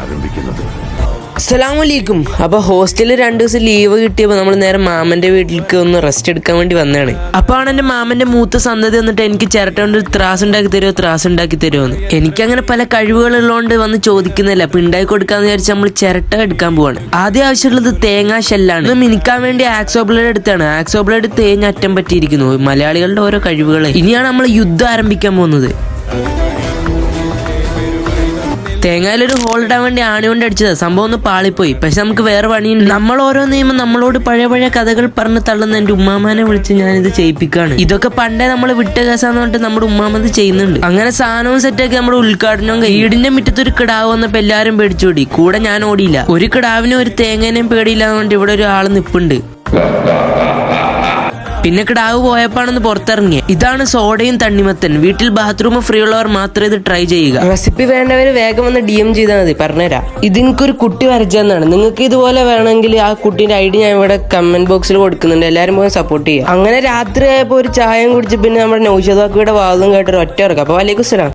ആരംഭിക്കുന്നത്. അസ്സലാമലൈക്കും. അപ്പോൾ ഹോസ്റ്റലിൽ 2 ദിവസം ലീവ് കിട്ടിയപ്പോൾ നമ്മൾ നേരെ മാമൻ്റെ വീട്ടിലേക്ക് ഒന്ന് റെസ്റ്റ് എടുക്കാൻ വേണ്ടി വന്നതാണ്. അപ്പോഴാണ് എൻ്റെ മാമൻ്റെ മൂത്ത സന്തതി വന്നിട്ട് എനിക്ക് ചിരട്ട കൊണ്ട് ഒരു ത്രാസ് ഉണ്ടാക്കി തരുമോ എന്ന്. എനിക്കങ്ങനെ പല കഴിവുകളുള്ളതുകൊണ്ട് വന്ന് ചോദിക്കുന്നില്ല. അപ്പം ഉണ്ടാക്കി കൊടുക്കാന്ന് വിചാരിച്ച് നമ്മൾ ചിരട്ട എടുക്കാൻ പോവാണ്. ആദ്യം ആവശ്യമുള്ളത് തേങ്ങാ ഷെല്ലാണ്. ഇത് മിനിക്കാൻ വേണ്ടി ആക്സോ ബ്ലേഡ് എടുത്താണ്. ആക്സോ ബ്ലേഡ് തേഞ്ഞ അറ്റം പറ്റിയിരിക്കുന്നു. മലയാളികളുടെ ഓരോ കഴിവുകൾ. ഇനിയാണ് നമ്മൾ യുദ്ധം ആരംഭിക്കാൻ പോകുന്നത്. തേങ്ങയിലൊരു ഹോൾ ഇടാൻ വേണ്ടി ആണി കൊണ്ട് അടിച്ചത്. സംഭവം ഒന്ന് പാളിപ്പോയി. പക്ഷെ നമുക്ക് വേറെ പണിയുണ്ട്. നമ്മൾ ഓരോ നിയമം നമ്മളോട് പഴയ കഥകൾ പറഞ്ഞ് തള്ളുന്ന എൻ്റെ ഉമ്മാമാനെ വിളിച്ച് ഞാനിത് ചെയ്യിപ്പിക്കാണ്. ഇതൊക്കെ പണ്ടേ നമ്മൾ വിട്ട കേസാന്ന് പറഞ്ഞിട്ട് നമ്മുടെ ഉമ്മാമത് ചെയ്യുന്നുണ്ട്. അങ്ങനെ സാധനവും സെറ്റാക്കി നമ്മുടെ ഉദ്ഘാടനവും വീടിന്റെ മുറ്റത്ത് ഒരു കിടാവ് വന്നപ്പോൾ എല്ലാവരും പേടിച്ചോടി. കൂടെ ഞാൻ ഓടിയില്ല. ഒരു കിടാവിനും ഒരു തേങ്ങേനെയും പേടിയില്ല എന്ന് പറഞ്ഞിട്ട് ഇവിടെ ഒരു ആള് നിപ്പുണ്ട്. പിന്നെ കിടാവ് പോയപ്പോഴാണെന്ന് പുറത്തിറങ്ങിയ. ഇതാണ് സോഡയും തണ്ണിമത്തൻ. വീട്ടിൽ ബാത്റൂം ഫ്രീ ഉള്ളവർ മാത്രമേ ഇത് ട്രൈ ചെയ്യുക. റെസിപ്പി വേണ്ടവർ വേഗം വന്ന് DM ചെയ്താൽ മതി, പറഞ്ഞുതരാം. ഇതിനൊരു കുട്ടി വരച്ചെന്നാണ്. നിങ്ങൾക്ക് ഇതുപോലെ വേണമെങ്കിൽ ആ കുട്ടീൻ്റെ ID ഞാൻ ഇവിടെ കമന്റ് ബോക്സിൽ കൊടുക്കുന്നുണ്ട്. എല്ലാവരും പോയി സപ്പോർട്ട് ചെയ്യുക. അങ്ങനെ രാത്രി ആയപ്പോൾ ഒരു ചായയും കുടിച്ച് പിന്നെ നമ്മുടെ നൗഷാദ് വാക്കിയുടെ വാദം കേട്ടൊരു ഒറ്റ ഇറക്കാം. അപ്പോൾ വലൈക്കും സലാം.